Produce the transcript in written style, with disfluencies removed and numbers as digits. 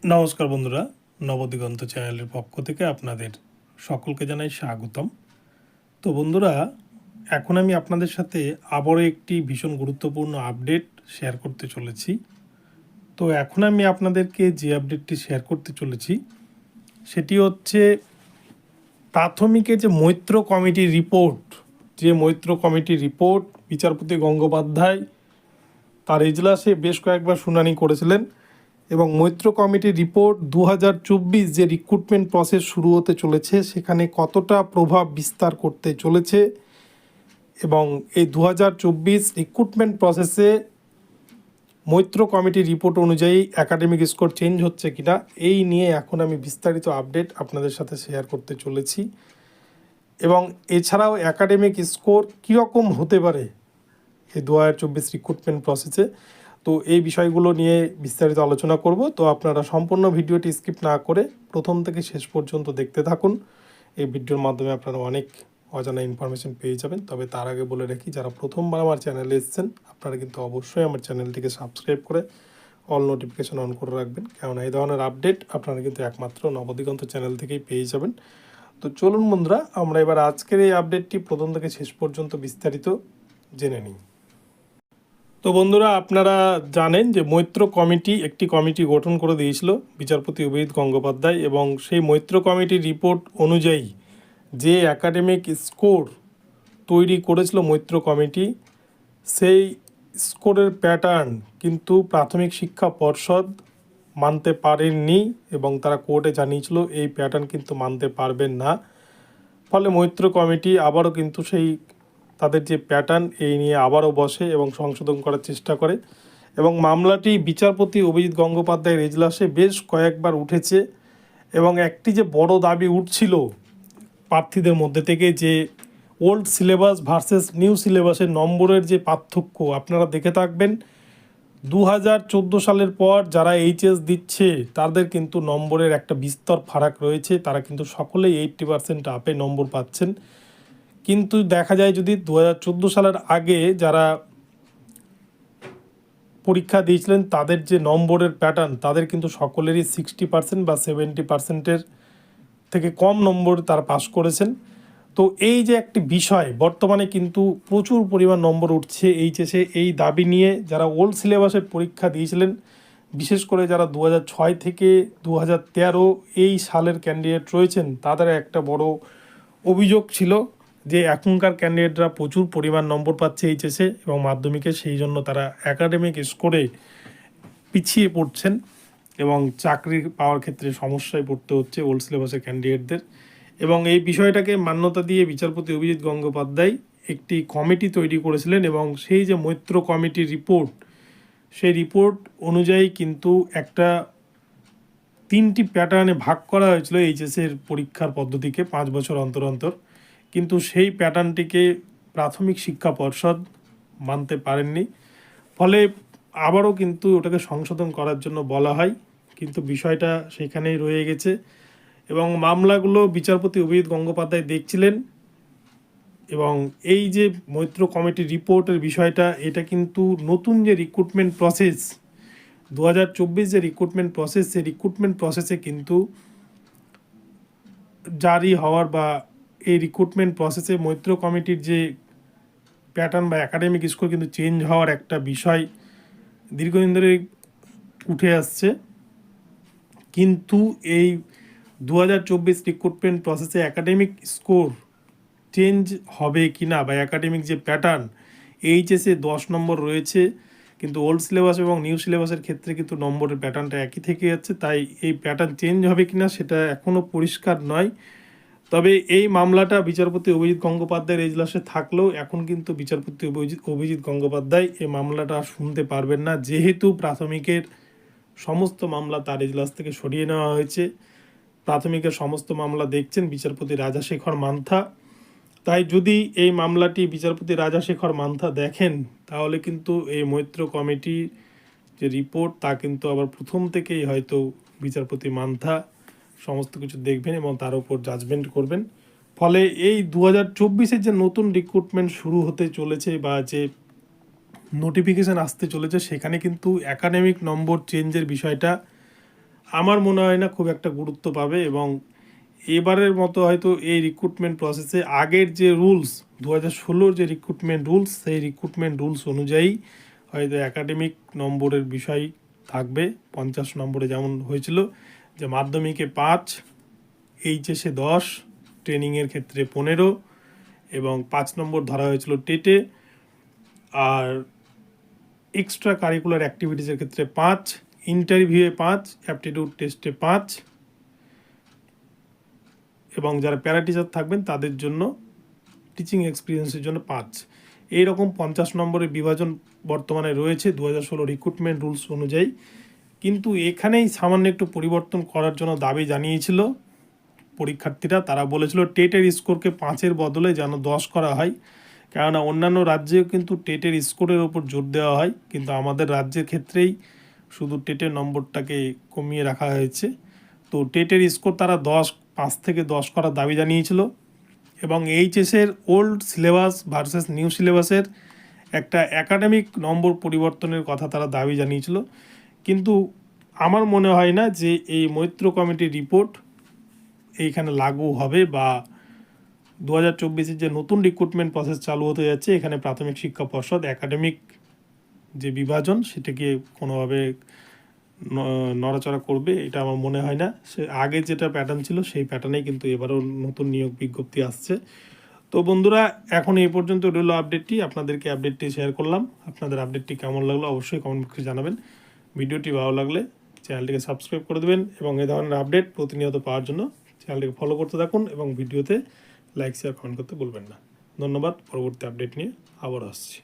নমস্কার বন্ধুরা, নবদিগন্ত চ্যানেলের পক্ষ থেকে আপনাদের সকলকে জানাই স্বাগতম। তো বন্ধুরা, এখন আমি আপনাদের সাথে আবারও একটি ভীষণ গুরুত্বপূর্ণ আপডেট শেয়ার করতে চলেছি। তো এখন আমি আপনাদেরকে যে আপডেটটি শেয়ার করতে চলেছি সেটি হচ্ছে প্রাথমিকের যে মৈত্র কমিটির রিপোর্ট, বিচারপতি গঙ্গোপাধ্যায় তার এজলাসে বেশ কয়েকবার শুনানি করেছিলেন এবং মৈত্র কমিটির রিপোর্ট 2024 যে রিক্রুটমেন্ট প্রসেস শুরু হতে চলেছে সেখানে কতটা প্রভাব বিস্তার করতে চলেছে এবং এই 2024 রিক্রুটমেন্ট প্রসেসে মৈত্র কমিটির রিপোর্ট অনুযায়ী একাডেমিক স্কোর চেঞ্জ হচ্ছে কিনা এই নিয়ে এখন আমি বিস্তারিত আপডেট আপনাদের সাথে শেয়ার করতে চলেছি। এবং এছাড়াও একাডেমিক স্কোর কীরকম হতে পারে এই 2024 রিক্রুটমেন্ট প্রসেসে, তো এই বিষয়গুলো নিয়ে বিস্তারিত আলোচনা করব। তো আপনারা সম্পূর্ণ ভিডিওটি স্কিপ না করে প্রথম থেকে শেষ পর্যন্ত দেখতে থাকুন। এই ভিডিওর মাধ্যমে আপনারা অনেক অজানা ইনফরমেশন পেয়ে যাবেন। তবে তার আগে বলে রাখি, যারা প্রথমবার আমার চ্যানেলে এসেছেন আপনারা কিন্তু অবশ্যই আমার চ্যানেলটিকে সাবস্ক্রাইব করে অল নোটিফিকেশন অন করে রাখবেন, কেননা এই ধরনের আপডেট আপনারা কিন্তু একমাত্র নবদিগন্ত চ্যানেল থেকেই পেয়ে যাবেন। তো চলুন বন্ধুরা, আমরা এবার আজকের এই আপডেটটি প্রথম থেকে শেষ পর্যন্ত বিস্তারিত জেনে নিই। তো বন্ধুরা, আপনারা জানেন যে মৈত্র কমিটি একটি কমিটি গঠন করে দিয়েছিল বিচারপতি অভিজিৎ গঙ্গোপাধ্যায়, এবং সেই মৈত্র কমিটির রিপোর্ট অনুযায়ী যে একাডেমিক স্কোর তৈরি করেছিল মৈত্র কমিটি, সেই স্কোরের প্যাটার্ন কিন্তু প্রাথমিক শিক্ষা পর্ষদ মানতে পারেননি এবং তারা কোর্টে জানিয়েছিল এই প্যাটার্ন কিন্তু মানতে পারবেন না। ফলে মৈত্র কমিটি আবারও কিন্তু সেই তাদের যে প্যাটার্ন এই নিয়ে আবারও বসে এবং সংশোধন করার চেষ্টা করে, এবং মামলাটি বিচারপতি অভিজিৎ গঙ্গোপাধ্যায়ের এজলাসে বেশ কয়েকবার উঠেছে। এবং একটি যে বড় দাবি উঠছিল প্রার্থীদের মধ্যে থেকে, যে ওল্ড সিলেবাস ভার্সেস নিউ সিলেবাসের নম্বরের যে পার্থক্য আপনারা দেখে থাকবেন, 2014 সালের পর যারা এইচএস দিচ্ছে তাদের কিন্তু নম্বরের একটা বিস্তর ফারাক রয়েছে, তারা কিন্তু সকলেই 80% আপে নম্বর পাচ্ছেন। কিন্তু দেখা যায় যদি 2014 সালের আগে যারা পরীক্ষা দিয়েছিলেন তাদের যে নম্বরের প্যাটার্ন, তাদের কিন্তু সকলেরই 60% বা 70%-এর থেকে কম নম্বর তারা পাস করেছেন। তো এই যে একটি বিষয়, বর্তমানে কিন্তু প্রচুর পরিমাণ নম্বর উঠছে এইচএসে, এই দাবি নিয়ে যারা ওল্ড সিলেবাসের পরীক্ষা দিয়েছিলেন, বিশেষ করে যারা 2006 থেকে 2013 এই সালের ক্যান্ডিডেট রয়েছেন, তাদের একটা বড় অভিযোগ ছিল যে এখনকার ক্যান্ডিডেটরা প্রচুর পরিমাণ নম্বর পাচ্ছে এইচএসে এবং মাধ্যমিকে, সেই জন্য তারা একাডেমিক স্কোরে পিছিয়ে পড়ছেন এবং চাকরি পাওয়ার ক্ষেত্রে সমস্যায় পড়তে হচ্ছে ওল্ড সিলেবাসের ক্যান্ডিডেটদের। এবং এই বিষয়টাকে মান্যতা দিয়ে বিচারপতি অভিজিৎ গঙ্গোপাধ্যায় একটি কমিটি তৈরি করেছিলেন, এবং সেই যে মৈত্র কমিটির রিপোর্ট, সেই রিপোর্ট অনুযায়ী কিন্তু একটা 3টি প্যাটার্নে ভাগ করা হয়েছিল এইচএসের পরীক্ষার পদ্ধতিকে 5 বছর অন্তর অন্তর, কিন্তু সেই প্যাটার্নটিকে প্রাথমিক শিক্ষা পর্ষদ মানতে পারেননি। ফলে আবারও কিন্তু ওটাকে সংশোধন করার জন্য বলা হয়, কিন্তু বিষয়টা সেখানেই রয়ে গেছে। এবং মামলাগুলো বিচারপতি অভিজিৎ গঙ্গোপাধ্যায় দেখছিলেন, এবং এই যে মৈত্র কমিটির রিপোর্টের বিষয়টা, এটা কিন্তু নতুন যে রিক্রুটমেন্ট প্রসেস 2024 যে রিক্রুটমেন্ট প্রসেস, সেই রিক্রুটমেন্ট প্রসেসে কিন্তু জারি হওয়ার বা এই রিক্রুটমেন্ট প্রসেসে মৈত্র কমিটির যে প্যাটার্ন বা একাডেমিক স্কোর কিন্তু চেঞ্জ হওয়ার একটা বিষয় দীর্ঘদিন ধরে উঠে আসছে। কিন্তু এই 2024 রিক্রুটমেন্ট প্রসেসে একাডেমিক স্কোর চেঞ্জ হবে কি না, বা একাডেমিক যে প্যাটার্ন, এইচএসে 10 নম্বর রয়েছে, কিন্তু ওল্ড সিলেবাস এবং নিউ সিলেবাসের ক্ষেত্রে কিন্তু নম্বরের প্যাটার্নটা একই থেকে যাচ্ছে। তাই এই প্যাটার্ন চেঞ্জ হবে কি না সেটা এখনও পরিষ্কার নয়। তবে এই মামলাটা বিচারপতি অভিজিৎ গঙ্গোপাধ্যায়ের এজলাসে থাকলেও এখন কিন্তু বিচারপতি অভিজিৎ গঙ্গোপাধ্যায় এই মামলাটা শুনতে পারবেন না, যেহেতু প্রাথমিকের সমস্ত মামলা তার এজলাস থেকে সরিয়ে নেওয়া হয়েছে। প্রাথমিকের সমস্ত মামলা দেখছেন বিচারপতি রাজাশেখর মান্থা। তাই যদি এই মামলাটি বিচারপতি রাজাশেখর মান্থা দেখেন, তাহলে কিন্তু এই মৈত্র কমিটির যে রিপোর্ট তা কিন্তু আবার প্রথম থেকেই হয়তো বিচারপতি মান্থা সমস্ত কিছু দেখবেন এবং তার উপর জাজমেন্ট করবেন। ফলে এই 2024-এর যে নতুন রিক্রুটমেন্ট শুরু হতে চলেছে বা যে নোটিফিকেশান আসতে চলেছে, সেখানে কিন্তু একাডেমিক নম্বর চেঞ্জের বিষয়টা আমার মনে হয় না খুব একটা গুরুত্ব পাবে, এবং এবারের মতো হয়তো এই রিক্রুটমেন্ট প্রসেসে আগের যে রুলস 2016 যে রিক্রুটমেন্ট রুলস, সেই রিক্রুটমেন্ট রুলস অনুযায়ী হয়তো একাডেমিক নম্বরের বিষয় থাকবে। 50 নম্বরে যেমন হয়েছিল যে মাধ্যমিকে 5, এইচএসে 10, ট্রেনিংয়ের ক্ষেত্রে 15 এবং 5 নম্বর ধরা হয়েছিল টেটে, আর এক্সট্রা কারিকুলার অ্যাক্টিভিটিসের ক্ষেত্রে 5, ইন্টারভিউয়ে 5, অ্যাপটিটিউড টেস্টে 5, এবং যারা প্যারা টিচার থাকবেন তাদের জন্য টিচিং এক্সপিরিয়েন্সের জন্য 5। এইরকম 50 নম্বরের বিভাজন বর্তমানে রয়েছে 2016 রিক্রুটমেন্ট রুলস অনুযায়ী। কিন্তু এখানেই সামান্য একটু পরিবর্তন করার জন্য দাবি জানিয়েছিল পরীক্ষার্থীরা। তারা বলেছিল টেটের স্কোরকে 5-এর বদলে যেন 10 করা হয়, কেননা অন্যান্য রাজ্যেও কিন্তু টেটের স্কোরের ওপর জোর দেওয়া হয়, কিন্তু আমাদের রাজ্যের ক্ষেত্রেই শুধু টেটের নম্বরটাকে কমিয়ে রাখা হয়েছে। তো টেটের স্কোর তারা 5 থেকে 10 করার দাবি জানিয়েছিল, এবং এইচএসের ওল্ড সিলেবাস ভার্সেস নিউ সিলেবাসের একটা একাডেমিক নম্বর পরিবর্তনের কথা তারা দাবি জানিয়েছিল। কিন্তু আমার মনে হয় না যে এই মৈত্র কমিটির রিপোর্ট এইখানে লাগু হবে, বা 2024 যে নতুন রিক্রুটমেন্ট প্রসেস চালু হতে যাচ্ছে, এখানে প্রাথমিক শিক্ষা পর্ষদ একাডেমিক যে বিভাজন সেটাকে কোনোভাবে নড়াচড়া করবে, এটা আমার মনে হয় না। সে আগে যেটা প্যাটার্ন ছিল সেই প্যাটার্নেই কিন্তু এবারও নতুন নিয়োগ বিজ্ঞপ্তি আসছে। তো বন্ধুরা, এখন এই পর্যন্ত রইল আপডেটটি, আপনাদেরকে আপডেটটি শেয়ার করলাম। আপনাদের আপডেটটি কেমন লাগলো অবশ্যই কমেন্ট বক্সে জানাবেন। ভিডিওটি ভালো লাগলে চ্যানেলটিকে সাবস্ক্রাইব করে দেবেন, এবং এই ধরনের আপডেট প্রতিনিয়ত পাওয়ার জন্য চ্যানেলটিকে ফলো করতে থাকুন, এবং ভিডিওতে লাইক শেয়ার কমেন্ট করতে ভুলবেন না। ধন্যবাদ। পরবর্তী আপডেট নিয়ে আবার আসছি।